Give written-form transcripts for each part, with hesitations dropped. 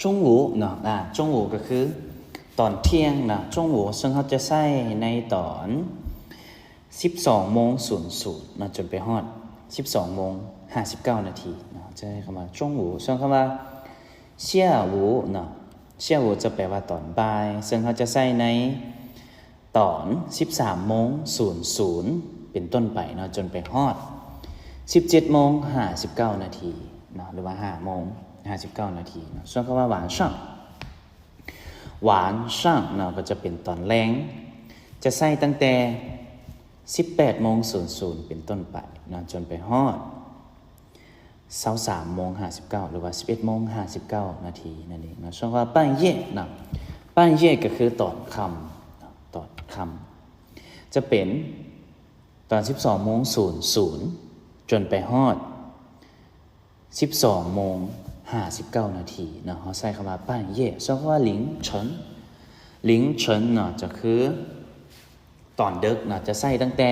จงหูเนาะจงหูก็คือตอนเที่ยงนะจงหูซึ่งเขาจะใช้ในตอน12:00นะจนไปฮอด12:59นะจะใช้คำว่าจงหูซึ่งคำว่าเชี่ยหูเนาะเชี่ยหูจะแปลว่าตอนบ่ายซึ่งเขาจะใช้ในตอน13:00เป็นต้นไปเนาะจนไปฮอด17:59เนาะหรือว่า5:59เนาะส่วนคำว่าหวานช่างหวานช่างเนาะก็จะเป็นตอนแรงจะใส่ตั้งแต่18:00เป็นต้นไปเนาะจนไปฮอด23:59หรือว่า11:59นั่นเองเนาะส่วนคำว่า半夜เนาะ半夜ก็คือตอนค่ำตอนค่ำจะเป็นตอน12:00จนไปฮอด12:59เนาะเขาใช้คำว่า半夜ส่วนคำว่า凌晨เนาะจะคือตอนดึกเนาะจะใช้ตั้งแต่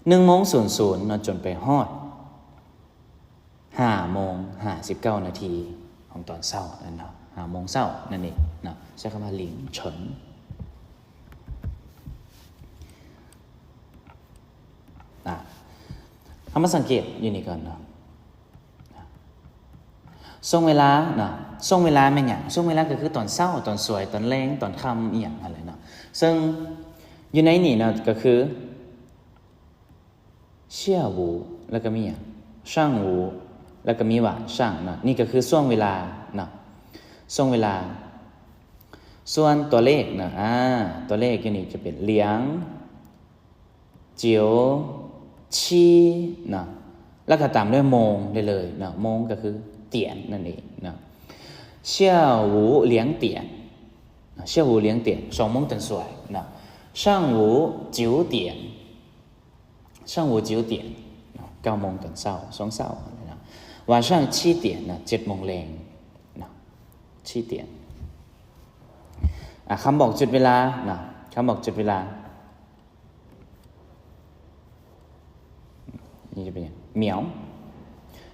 1:00เนาะจนไปฮอด5:59ของตอนเช้านั่นเนาะ5:00เช้านั่นเองเนาะใช้คำว่า凌晨เอามาสังเกตอยู่นี่ก่อนเนาะช่วงเวลาเนาะช่วงเวลาแม่นหยังช่วงเวลาก็คือตอนเช้าตอนสวยตอนแลงตอนค่ำอีหยังอะไรเนาะซึ่งอยู่ในนี่เนาะก็คือเชี่ยหูแล้วก็มีหยังช่างหูแล้วก็มีหวานช่างเนาะนี่ก็คือช่วงเวลาเนาะช่วงเวลาส่วนตัวเลขเนาะตัวเลขอยู่นี่จะเป็นเหลียงเจียวชีเนาะแล้วก็ตามด้วยโมงได้เลยเนาะโมงก็คือเตียนนั่นเองเนาะ下午2点下午2点2:00等出来那上午9点上午9点9:00等เช้า2เช้านะ晚上7点นะ7:00แลงนะ7点คำบอกจุดเวลานะคำบอกจุดเวลานี่จะเป็นอย่างเหมียว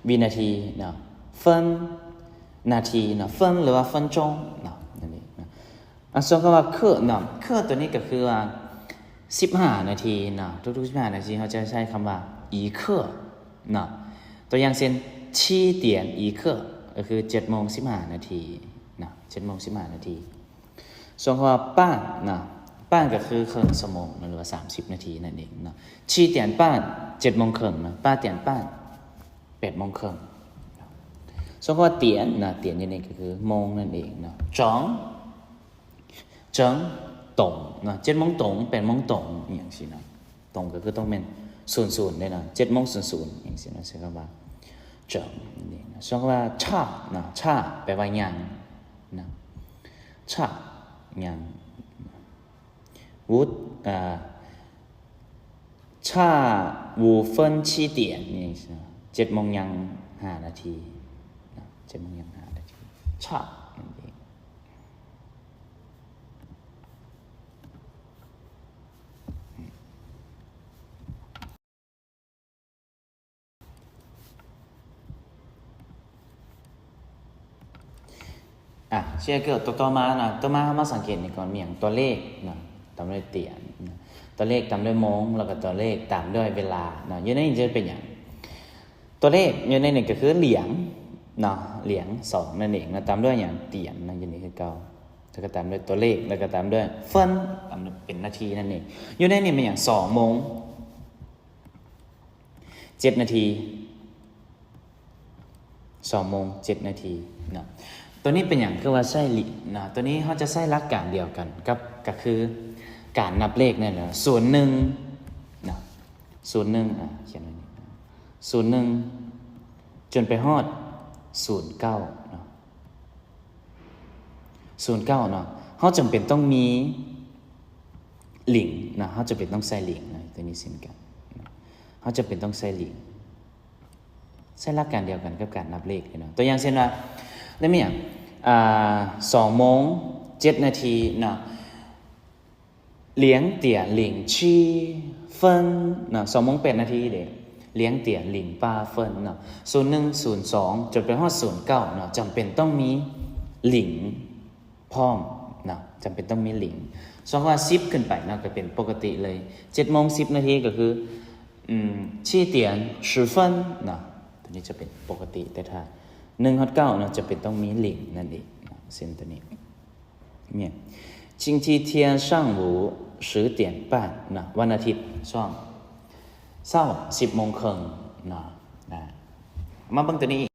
วินาทีนะ分นาทีเนาะเฟินหรือว่าเฟินจงเนาะนั่นเองนะส่วนคำว่าเครื่องเนาะเครื่องตัวนี้ก็คือว่า15นาทีเนาะทุกๆ15นาทีเขาจะใช้คำว่า一刻เนาะตัวอย่างเช่น7点一刻ก็คือ7:15นาทีนะ7:15นาทีส่วนคำว่าป้านนะป้านก็คือครึ่งชั่วโมงหรือว่า30นาทีนั่นเองเนาะ7点半7:30นะ8点半8:30ส่วนคำว่าเตียนนะเตียนนี่ก็คือโมงนั่นเองเนาะจังตรงนะ7:00ตรง8:00ตรงอย่างสินะตรงก็คือต้องเป็น00ได้นะ7:00อย่างสินะใช้คำว่าจังนี่นะส่วนคำว่าชานะชาแปลว่ายังนะชายังวุฒชา5分7点นี่สินะ7:00ยัง5นาที7:00ยัง5นาทีชานั่นเองเชื่อเกิดต่อมานะต่อมามาสังเกตนี่ก่อนมีอย่างตัวเลขนะตามด้วยเตียนนะตัวเลขตามด้วยโมงแล้วก็ตัวเลขตามด้วยเวลานะอยู่ในนี้จะเป็นอย่างตัวเลขอยู่ในนี้ก็คือเหลียงเนาะเหลียง2นั่นเองนะตามด้วยอย่างเตียนนะอยู่นี่คือเก่าแล้วก็ตามด้วยตัวเลขแล้วก็ตามด้วยเฟินตามด้วยเป็นนาทีนั่นเองอยู่ในนี้เป็นอย่าง2:07นาที2:07นาทีเนาะตัวนี้เป็นอย่างคือว่าใช่ลินะตัวนี้เขาจะใช้หลักการเดียวกันกับก็คือการนับเลขนั่นแหละ01นะ01เขียนไว้นี่01จนไปฮอด09เนาะ09เนาะเขาจำเป็นต้องมีหลิงนะเขาจะเป็นต้องใส่หลิงนะตัวนี้เช่นกันเขาจะเป็นต้องใส่หลิงใช้หลักการเดียวกันกับการนับเลขเลยเนาะตัวอย่างเช่นว่าได้ไหมอย่าง2:07นาทีเนาะ2:08เนาะ2:08นาทีเด้2:08เนาะ0102จนไปฮอด09เนาะจำเป็นต้องมี หลิงพร้อมนะจำเป็นต้องมีหลิงสองว่า10ขึ้นไปนะก็เป็นปกติเลย7:10ก็คือ7:10นะตัวนี้จะเป็นปกติแต่ถ้า1-9นะจะเป็นต้องมีหลิงนั่นเองนะเส้นตัวนี้เนี่ย星期天上午10:30นะวันอาทิตย์ช่วงเช้า10:30นะมาเบิ่งตัวนี้อี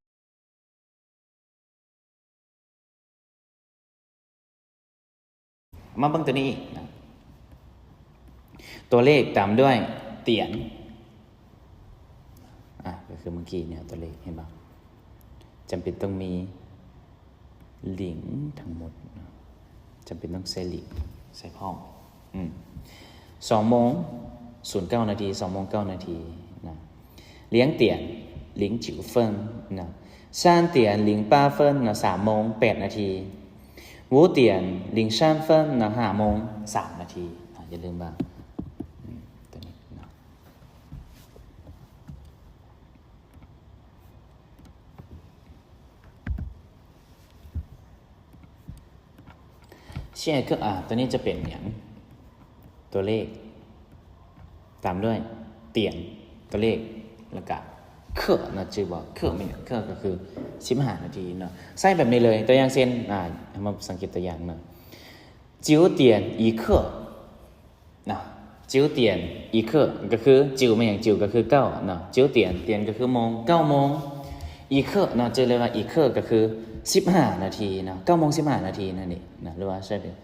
กนะตัวเลขตามด้วยเตียนก็คือเมื่อกี้เนี่ยตัวเลขเห็นป่ะจำเป็นต้องมีหลิงทั้งหมดนะจำเป็นต้องใส่หลิงใส่พ้อง2:092:09นะเลี้ยงเตียน0:09นะ3:08นะ3:085:03นะ5:03อย่าลืมบ้างตัวนี้นะเช่นก็ตัวนี้จะเป็นอย่างตัวเลขตามด้วยเตียนตัวเลขแล้วก็เครื่องนะชื่อว่าเครื่องไม่เครื่องก็คือ15นาทีเนาะใส่แบบนี้เลยตัวอย่างเช่นมาสังเกตตัวอย่างนะ9:01นะ9:01ก็คือจิวไม่อย่างจิวก็คือ9เนาะ9เตียนก็คือโมง9โมงอีเคเนาะจะเรียกว่าอีเคก็คือ15นาทีเนาะ9:15นั่นเองนะหรือว่าใช่เป็น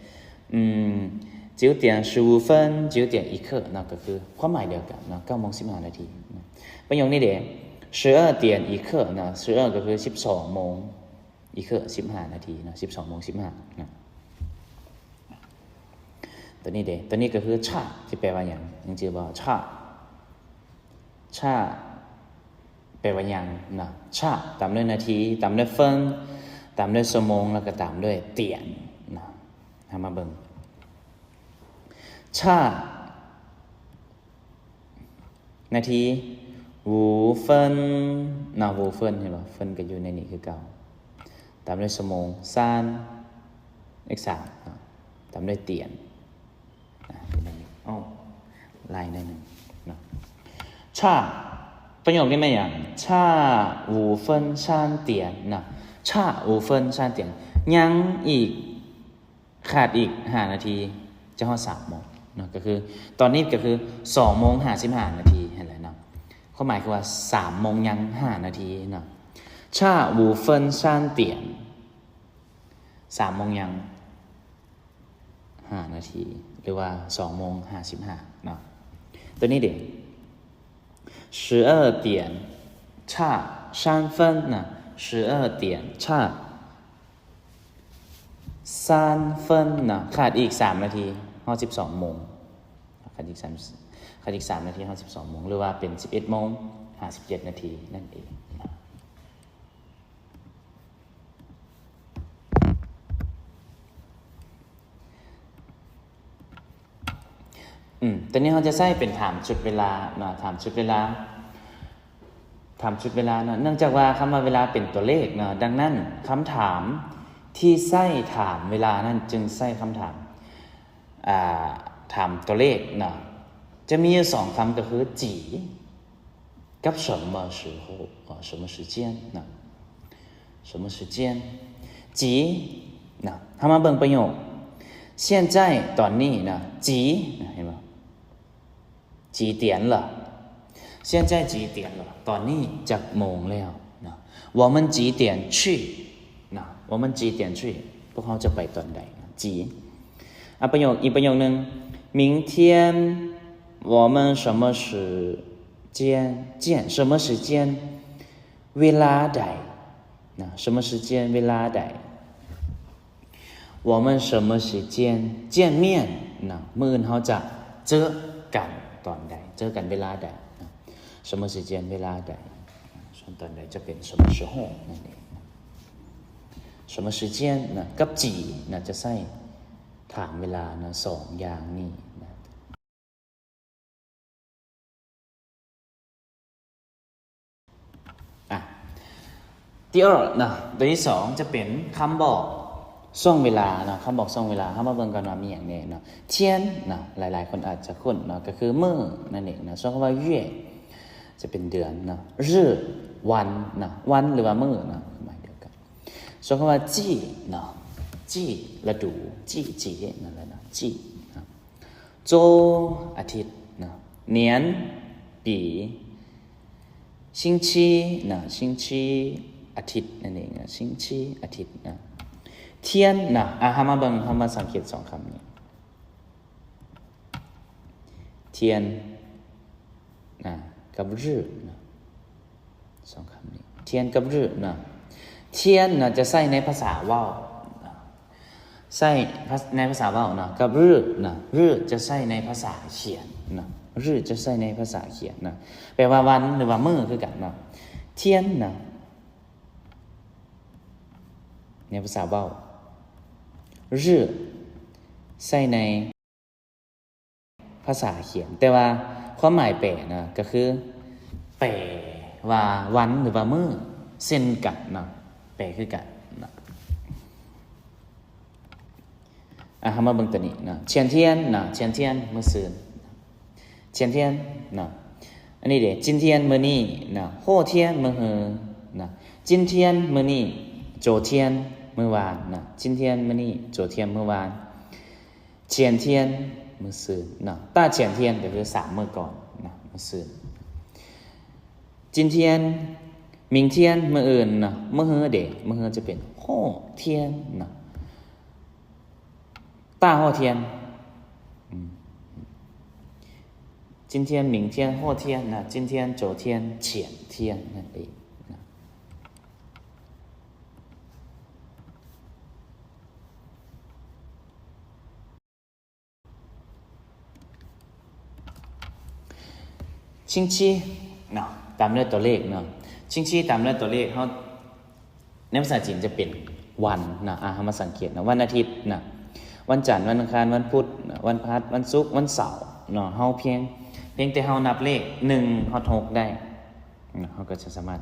9:159:01เนาะก็คือความหมายเดียวกันเนาะ9:15นะประโยคนี้เด้12:01นะ12ก็คือ12โมงอีเค15นาทีนะ12:15นะตัวนี้เด้ตัวนี้ก็คือชาที่แปลว่าอย่างยังชื่อว่าชาแปลว่าอย่างนะชาตามด้วยนาทีตามด้วยเฟิงตามด้วยชั่วโมงแล้วก็ตามด้วยเตียนนะมาเบิ่งชานาที5分นะ5分เห็นป่ะเฟินก็อยู่ในนี้คือเก่าตามด้วยชั่วโมง3 x 3นะตามด้วยเตียนลายได้หนึ่งนะชาประโยคนี้ไม่อย่างชา5分3点นะชา5分3点ยังอีกขาดอีก5นาทีจะเข้า3โมงนะก็คือตอนนี้ก็คือ2:55เห็นไหมนะความหมายคือว่า3โมงยัง5นาทีนะชา5分3点3โมงยัง5นาทีหรือว่า2:55เนาะตัวนี้เด็ก12点差3分นะ12点差3分นะขาดอีก3นาที12โมงขาดอีก3นาที12โมงหรือว่าเป็น11:57นั่นเองนะตอนนี้เราจะใช้เป็นถามจุดเวลาเนาะถามจุดเวลาเนาะเนื่องจากว่าคำว่าเวลาเป็นตัวเลขเนาะดังนั้นคำถามที่ใช้ถามเวลานั้นจึงใช้คำถามถามตัวเลขเนาะจะมีอยู่2คำก็คือจีกับ什么时候什么时间เนาะ什么时间จีเนาะทำมาเบิ่งประโยค现在ตอนนี้นะจีเห็นป่ะ几点了现在几点了ตอนนี้จักโมงแล้วนะ我们几点去นะ我们几点去พวกเขาจะไปตอนใดนะจีประโยคอีกประโยคนึง明天我们什么时间见什么时间เวลาใดนะ什么时间เวลาใด我们什么时间见面นะมื้อเขาจะเจอกันตอนใดเจอกันเวลาใดนะ什么时间เวลาใดส่วนตอนใดจะเป็น什么时候นั่นเอง什么时间นะกับจีนะจะใช้ถามเวลานะ2อย่างนี้นะ第二นะตัวที่2จะเป็นคำบอก ช่วงเวลาเนาะเขาบอกช่วงเวลาเขามาเบิ่งกันว่ามีอย่างนี้เนาะเทียนเนาะหลายๆคนอาจจะคุ้นเนาะก็คือมื้อนั่นเองนะส่วนคำว่าเย่จะเป็นเดือนเนาะรื่อวันเนาะวันหรือว่ามื้อเนาะหมายเดียวกันส่วนคำว่าจี้เนาะจี้ฤดูจี้จีนั่นแหละเนาะจี้นะโจอาทิตย์เนาะเหนียนปี星期นะ星期อาทิตย์นั่นเองนะ星期อาทิตย์นะเทียนนะหามาเบิ่งหามาสังเกตสองคำนี้เทียนนะกับรื่อนะสองคำนี้เทียนกับรื่อนะเทียนนะจะใส่ในภาษาว่าวนะใส่ในภาษาว่าวนะกับรื่อนะรื่อจะใส่ในภาษาเขียนนะรื่อจะใส่ในภาษาเขียนนะแปลว่าวันหรือว่ามื้อคือกันนะเทียนนะในภาษาว่าวรื่อใส่ในภาษาเขียนแต่ว่าความหมายแปลนะก็คือแปลว่าวันหรือว่ามื้อเช่นกันนะแปลคือกันนะเฮามาเบิ่งตัวนี้นะเชียนเทียนนะเชียนเทียนมื้อซื่นเชียนเทียนนะอันนี้เด้จินเทียนมื้อนี้นะโหเทียนมื้อฮือนะจินเทียนมื้อนี้โจเทียนเมื่อวานนะจินเทียนมื้อนี้โจเทียนเมื่อวานเชียนเทียนมื้อซื่นนะต้าเชียนเทียนก็คือ3มื้อก่อนนะมื้อซื่นจินเทียนมิงเทียนมื้ออื่นนะมื้อฮือเด้มื้อฮือจะเป็นโหเทียนนะต้าโหเทียน今天明天后天นะ今天昨天前天นั่นเองนะชิงชีเนาะตามด้วยตัวเลขเนาะชิงชีตามด้วยตัวเลขเขาในภาษาจีนจะเป็นวันนะเฮามาสังเกตนะวันอาทิตย์นะวันจันทร์วันอังคารวันพุธวันพฤหัสวันศุกร์วันเสาร์เนาะเฮาเพียงแต่เฮานับเลข1ฮอด6ได้เฮาก็จะสามารถ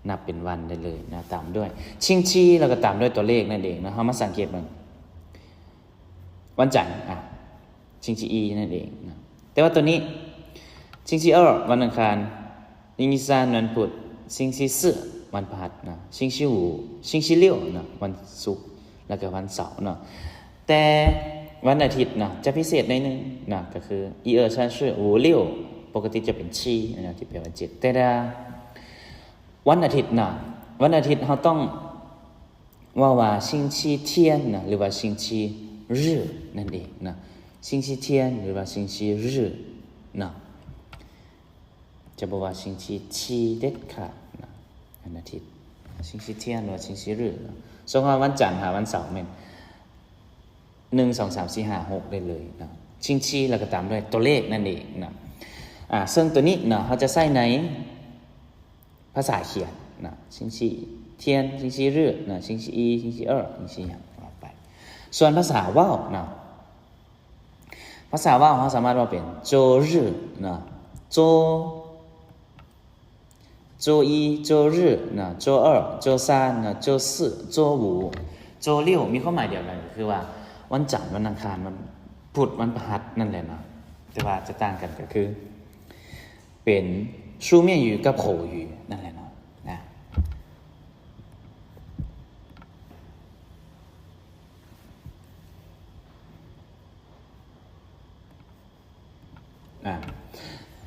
นับเป็นวันได้เลยนะตามด้วยชิงชีแล้วก็ตามด้วยตัวเลขนั่นเองนะเฮามาสังเกตมันวันจันทร์ชิงชีอีนั่นเองนะแต่ว่าตัวนี้ชิงชี2วันอังคารชิงชี3วันพุธชิงชี4วันพฤหัสนะชิงชี5ชิงชี6นะวันศุกร์แล้วก็วันเสาร์เนาะแต่วันอาทิตย์นะจะพิเศษในนึงนะก็คือ1 2 3 4 5 6ปกติจะเป็นชีนะที่แปลว่า7แต่วันอาทิตย์นะวันอาทิตย์เราต้องว่าชิงชีเทียนนะหรือว่าชิงชีรื่อนั่นเองนะชิงชีเทียนหรือว่าชิงชีรื่อนะจะบอกว่าชิงชีชีเด็ดขาดนะวันอาทิตย์ชิงชีเทียนหรือว่าชิงชีรื่อส่วนวันจันทร์วันเสาร์แม่น1 2 3 4 5 6ได้เลยนะชิงชีแล้วก็ตามด้วยตัวเลขนั่นเองนะซึ่งตัวนี้นะเขาจะใส่ในภาษาเขียนนะชิงชีเทียนชิงชีรื่อนะชิงชีอีชิงชีชิงชีอย่างไปส่วนภาษาว่าวนะภาษาว่าวเขาสามารถว่าเป็นโจรื่อนะโจ一周日นะ周二周三นะ周四周五周六มีความหมายเดียวกันคือว่าวันจันทร์วันอังคารวันพุธวันพฤหัสนั่นแหละเนาะแต่ว่าจะต่างกันก็คือเป็น书面语กับ口语นั่นแหละเนาะ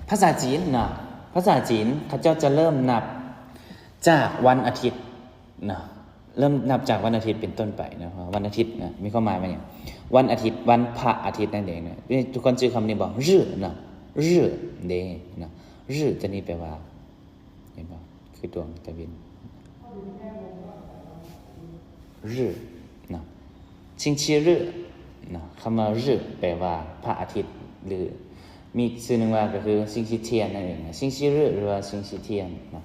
ภาษาจีนนะภาษาจีนเขาเจ้าจะเริ่มนับจากวันอาทิตย์นะเริ่มนับจากวันอาทิตย์เป็นต้นไปนะวันอาทิตย์นะมีความหมายว่าอย่างวันอาทิตย์วันพระอาทิตย์นั่นเองนะทุกคนชื่อคำนี้บอกรื่อนะรื่อเดนะรื่อจะนี่แปลว่าเห็นป่ะคือดวงตะวันรื่อนะชิงชีรื่อนะคำว่ารื่อแปลว่าพระอาทิตย์หรือมีชื่อหนึ่งว่าก็คือชิงชีเทียนนั่นเองนะชิงชีรื่อหรือว่าชิงชีเทียนนะ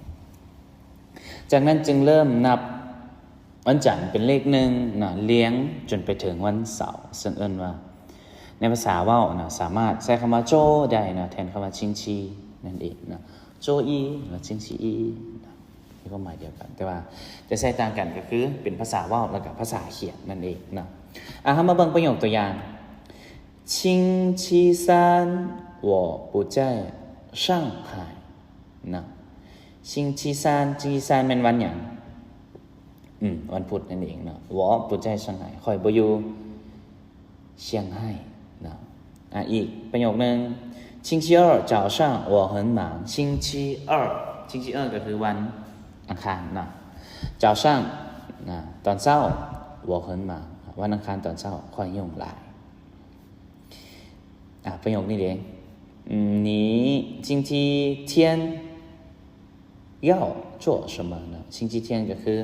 จากนั้นจึงเริ่มนับวันจันทร์เป็นเลข1นะเลี้ยงจนไปถึงวันเสาร์ซึ่งเอิ้นว่าในภาษาว่าวนะสามารถใช้คำว่าโจได้นะแทนคำว่าชิงชีนั่นเองนะโจอีหรือชิงชีอีนะ มีความหมายเดียวกันแต่ว่าจะใช้ต่างกันก็คือเป็นภาษาเว้าแล้วก็ภาษาเขียนนั่นเองเนาะเฮามาเบิ่งประโยคตัวอย่าง星期三我不在上海เนาะ星期三เป็นวันหยังวันพุธนั่นเองเนาะ我不在上海ข่อยบ่อยู่เซี่ยงไฮ้เนาะอีกประโยคนึง星期二早上我很忙星期二ก็คือวันอังคารนะเจ้าช่างนะตอนเช้า我很忙วันอังคารตอนเช้าค่อยยุ่งหลายประโยคนี้เอง你星期天要做什么呢星期天ก็คือ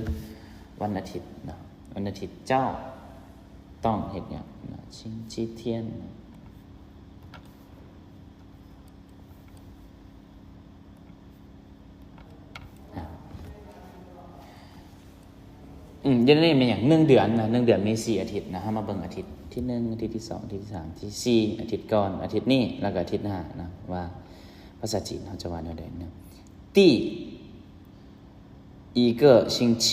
วันอาทิตย์นะวันอาทิตย์เจ้าต้องเฮ็ดหยังนะ星期天เดือนนี้เป็นอย่าง1 เดือนนะ1 เดือนมี4 อาทิตย์นะมาเบิ่งอาทิตย์ที่1อาทิตย์ที่2อาทิตย์ที่3อาทิตย์ที่4อาทิตย์ก่อนอาทิตย์นี้แล้วก็อาทิตย์หน้านะว่าภาษาจีนเขาจะว่าแนวใดนะ第一个星期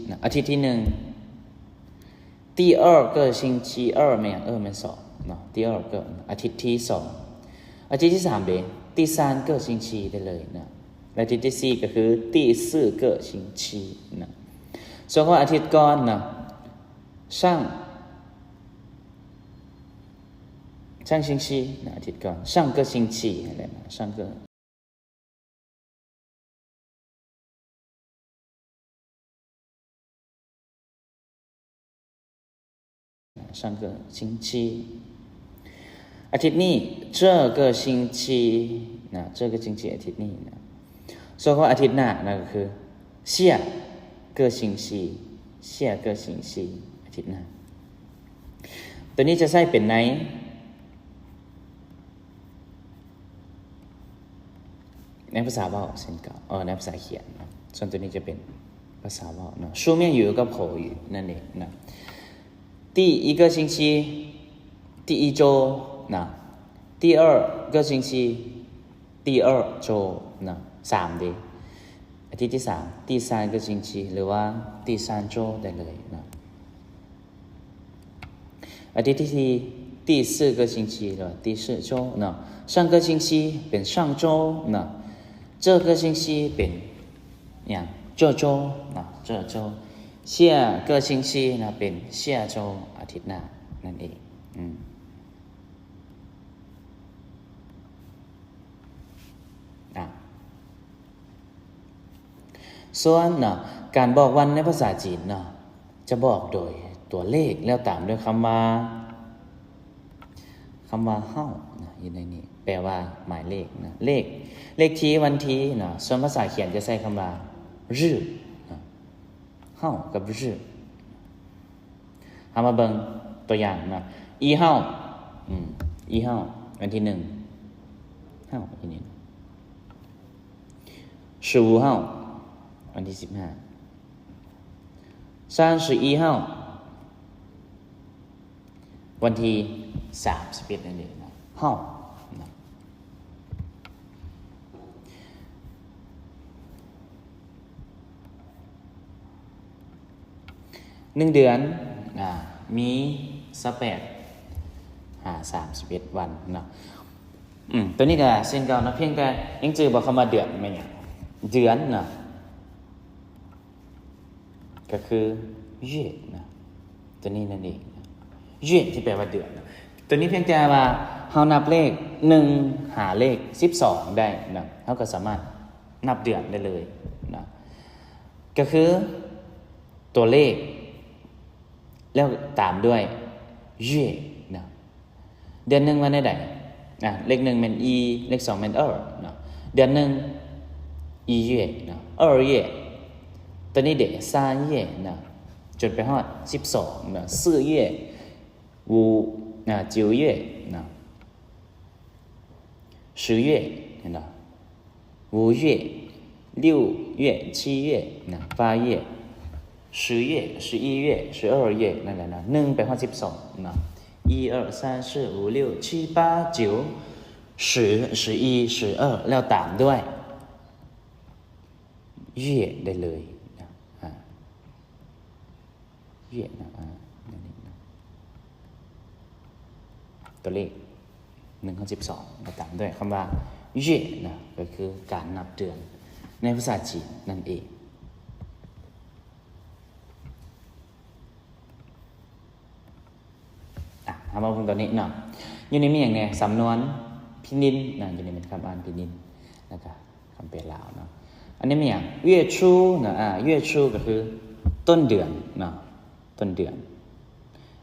นะอาทิตย์ที่1第二个星期2แม่นแม่น2เนาะ第二个อาทิตย์ที่2อาทิตย์ที่3เด้第3个星期ได้เลยนะและอาทิตย์ที่4ก็คือ第4个星期นะส่วนอาทิตย์ก่อนนะ上星期นะอาทิตย์ก่อน上个星期อะไรนะ上个星期อาทิตย์นี้这个星期นะ这个星期อาทิตย์นี้นะส่วนอาทิตย์หน้านั่นก็คือ下个星期下个星期อาทิตย์หน้าตัวนี้จะใช้เป็นในภาษาเว้าเช่นกันในภาษาเขียนนะส่วนตัวนี้จะเป็นภาษาเว้าเนาะ书面语กับ口语นั่นเองนะ第一个星期第一周นะ第二个星期第二周นะ3ดีอาทิตย์ที่3第3个星期หรือว่า第3周ได้เลยนะอาทิตย์ที่4第4个星期หรือ第4周นะ上个星期เป็น上周นะ这个星期เป็นอย่าง这周นะ这周下个星期นะเป็น下周อาทิตย์หน้านั่นเองส่วนนะการบอกวันในภาษาจีนนะจะบอกโดยตัวเลขแล้วตามด้วยคำว่าเฮ้านะอยู่ในนี้แปลว่าหมายเลขนะเลขที่วันที่นะส่วนภาษาเขียนจะใช้คำว่ารื่อนะเฮ้ากับรื่อเอามาเบิ่งตัวอย่างนะอีเฮ้าวันที่1เฮ้าอีนี่15เฮ้าวันที่15 31เฮ้าวันที่31นั่นเองนะเฮ้านะ1 เดือนมี31วันนะตัวนี้ก็เช่นกันนะเพียงแต่ยังจือบอกคำว่าเดือนไม่เนี่ยเดือนนะก็คือเย่นะตัวนี้นั่นเองเย่ที่แปลว่าเดือนนะตัวนี้เพียงแต่ว่าเฮานับเลข1หาเลข12ได้นะเฮาก็สามารถนับเดือนได้เลยนะก็คือตัวเลขแล้วตามด้วยเย่นะเดือน1วันใดเลข1เป็นอีเลข2เป็นนะเดือน11月นะ2月ตัวนี้เด็ก3月นะจนไปฮอด12นะ4月5นะ9月นะ10月นะ5月6月7月นะ8月10月11月12月นั่นแหละนะ1ไปฮอด12นะ1 2 3 4 5 6 7 8 9 10 11 12แล้วตามด้วย เย่ได้เลยนะเย่นะตัวเลข1 ข้อ 12มาตามด้วยคำว่าเย่นะก็คือการนับเดือนในภาษาจีนนั่นเองทำมาพูดตอนนี้เนาะอยู่ในมีอย่างเนี่ยสำนวนพินินนะอยู่ในเป็นคำอ่านพินินนะครับคำเป็นลาวเนาะอันนี้มีอย่างเย่ชูนะเย่ชูก็คือต้นเดือนเนาะต้นเดือน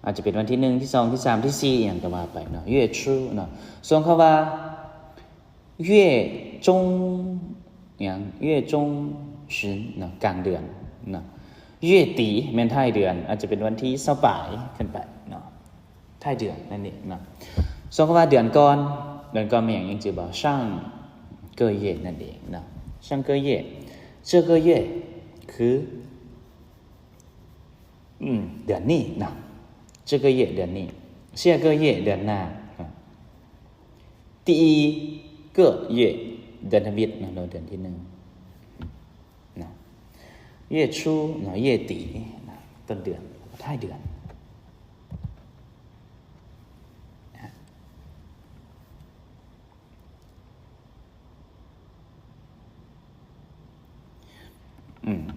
อาจจะเป็นวันที่1ที่2ที่3ที่4อย่างก็ว่าไปเนาะเย่ชูเนาะส่วนคำว่าเย่จงอย่างเย่จงชินเนาะกลางเดือนเนาะเย่ตีแม่นท้ายเดือนอาจจะเป็นวันที่20ปลายขึ้นไปเนาะท้ายเดือนนั่นเองเนาะส่วนคำว่าเดือนก่อนมีอย่างยังจือบอกช่างเกยเย่นั่นเองเนาะช่างเกยเย่这个月คือเดือนนี้เนาะ这个月เดือนนี้下个月เดือนหน้า第一个月เดือนธมิตนะเราเดือนที่1นะ月初นะ月底นะต้นเดือนท้ายเดือน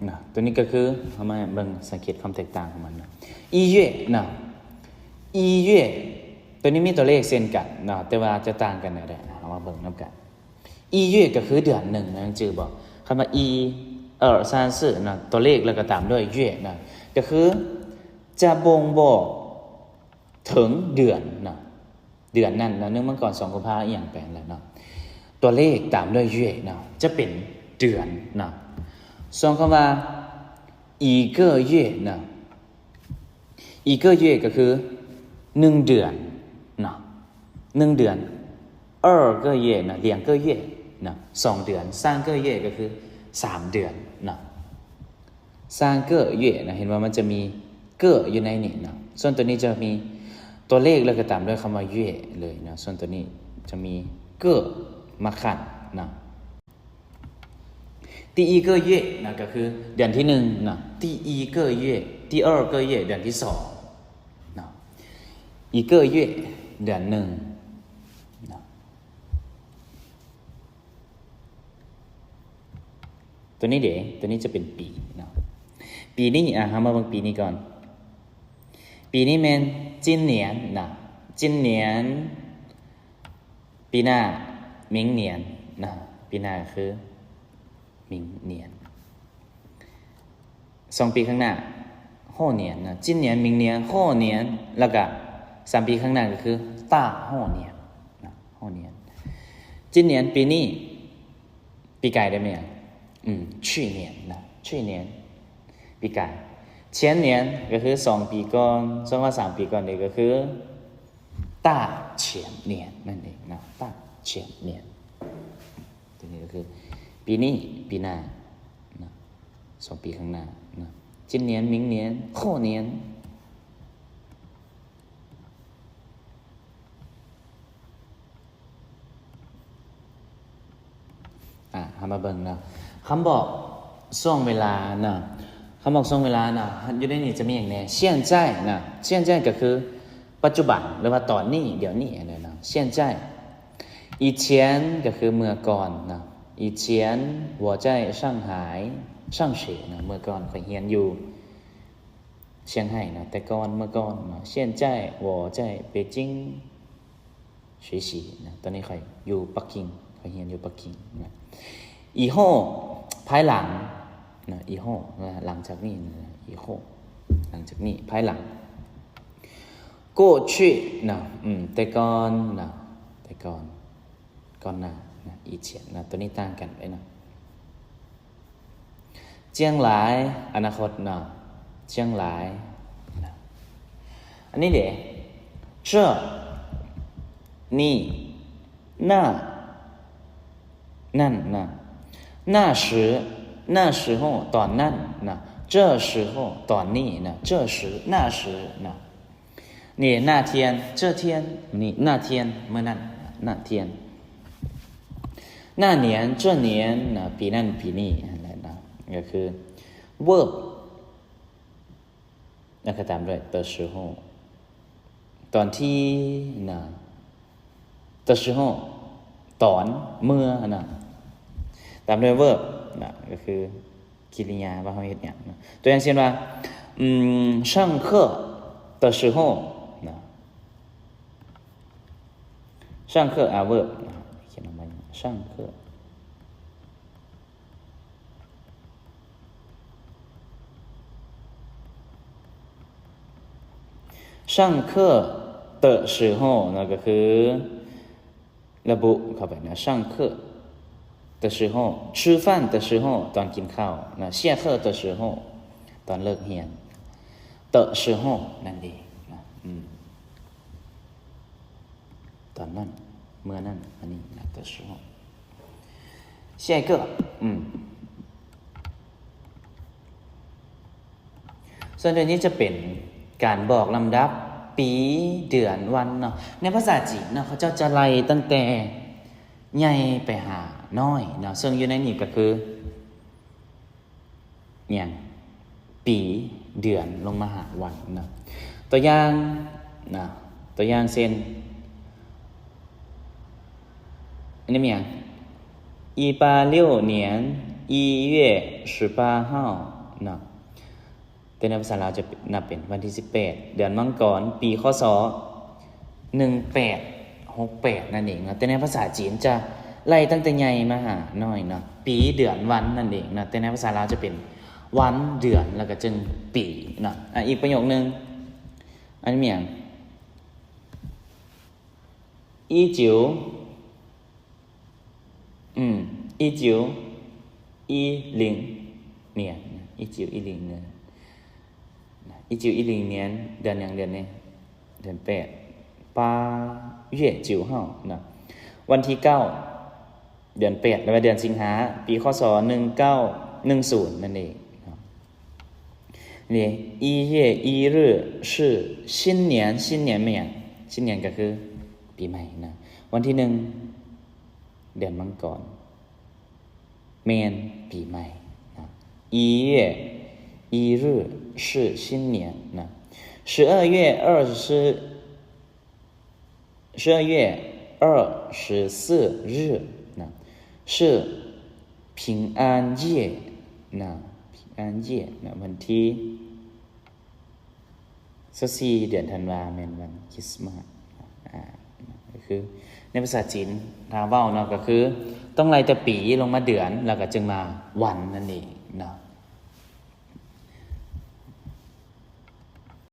นะตัวนี้ก็คือทำไมเบิ่งสังเกตความแตกต่างของมันนะ1月นะ1月ตัวนี้มีตัวเลขเช่นกันนะแต่ว่าจะต่างกันได้เอามาเบิ่งนำกัน1月ก็คือเดือน1นะจื่อบอกคำว่า1 2 3 4นะตัวเลขแล้วก็ตามด้วย月นะก็คือจะบ่งบอกถึงเดือนนะเดือนนั้นนะเนื่องเมื่อก่อน2กุมภาพันธ์อย่างแปลงแล้วเนาะตัวเลขตามด้วย月นะจะเป็นเดือนนะส่วนคำว่า一个月นะ一个月ก็คือ1เดือนนะ1เดือน2个月นะ2个月นะ2เดือน3个月ก็คือ3เดือนนะ3个月นะเห็นว่ามันจะมีเก้ออยู่ในนี้นะส่วนตัวนี้จะมีตัวเลขแล้วก็ตามด้วยคำว่าเย่เลยนะส่วนตัวนี้จะมีเก้อมาขันนะ第一个月นะก็คือเดือนที่1นะ第一个月第二个月เดือนที่2นะ一个月เดือน1นะตัวนี้ตัวนี้จะเป็นปีนะปีนี้หามาเบิ่งปีนี้ก่อนปีนี้แม่นจินเหนียนนะจินเหนียนปีหน้ามิงเหนียนนะปีหน้าคือมิงเหนียน2ปีข้างหน้า后年นะจินเหนียนมิงเหนียน后年แล้วก็3ปีข้างหน้าก็คือ大后年นะ后年จินเหนียนปีนี้ปีกายได้มั้ย去年นะ去年ปีกาย前年ก็คือ2ปีก่อน2ว่า3ปีก่อนนี่ก็คือ大前年นั่นเองนะ大前年ตัวนี้ก็คือปีนี้ปีหน้านะ2ปีข้างหน้านะ今年明年后年มาเบิ่งนะคำบอกช่วงเวลานะคำบอกช่วงเวลานะอยู่ในนี้จะมีอย่างแน่现在นะ现在ก็คือปัจจุบันหรือว่าตอนนี้เดี๋ยวนี้อะไรนะ现在以前ก็คือเมื่อก่อนนะ以前我在上海上学นะเมื่อก่อนเคยเรียนอยู่เชียงไฮ้นะแต่ก่อนเมื่อก่อนนะ现在我在北京学习นะตอนนี้เคยอยู่ปักกิ่งเคยเรียนอยู่ปักกิ่งนะ以后ภายหลังนะ以后หลังจากนี้นะ以后หลังจากนี้ภายหลัง过去นะแต่ก่อนนะแต่ก่อนหน้านะ以前นะตัวนี้ต่างกันไปนะ将来อนาคตนะ将来นะอันนี้เดี๋ยว这นี่นั่นนะ那时候ตอนนั้นนะ这时候ตอนนี้นะ这时那时นะนี่那天这天นี่那天เมื่อนั้น那天那年这年นะปีนั้นปีนี้อะไรนะ ก็คือ verb แล้วก็ตามด้วย的时候ตอนที่นะ的时候ตอนเมื่อนะตามด้วย verb นะก็คือกิริยาว่าเฮาเฮ็ดหยังนะตัวอย่างเช่นว่า上课的时候นะ上课verb นะเขียนออกมา上课上课的时候นะก็คือระบุเข้าไปนะ上课的时候吃饭的时候ตอนกินข้าวนะ下课的时候ตอนเลิกเรียน的时候นั่นเองนะตอนนั้นเมื่อนั้นอันนี้นะ的时候下一个ส่วนเรื่องนี้จะเป็นการบอกลำดับปีเดือนวันเนาะในภาษาจีนเนาะเขาจะไล่ตั้งแต่ใหญ่ไปหาน้อยเนาะซึ่งอยู่ในนี้ก็คืออย่างปีเดือนลงมาหาวันเนาะตัวอย่างนะตัวอย่างเช่นอันนี้มีอย่าง186年1月18号เนาะแต่ในภาษาลาวจะนับเป็นวันที่18เดือนมังกรปีคศ1868นั่นเองนะแต่ในภาษาจีนจะไล่ตั้งแต่ใหญ่มาหาน้อยเนาะปีเดือนวันนั่นเองนะแต่ในภาษาลาวจะเป็นวันเดือนแล้วก็จึงปีเนาะอีกประโยคนึงอันนี้มีอย่าง1910年1910年1910年เดือนอย่างเดือนนี้เดือน8月9号นะวันที่9เดือน8แล้วเดือนสิงหาปีคศ1910นั่นเองนี่1月1日是新年新年ไม่อย่าง新年ก็คือปีใหม่นะวันที่1เดือนมังกรเมนปีใหม่นะ1月1日是新年นะ12月24日นะ是平安夜นะ平安夜นะวันที่14เดือนธันวาคมวันคริสต์มาสก็คือในภาษาจีนถ้าเว้าเนาะก็คือต้องไล่แต่ปีลงมาเดือนแล้วก็จึงมาวันนั่นเองเนาะ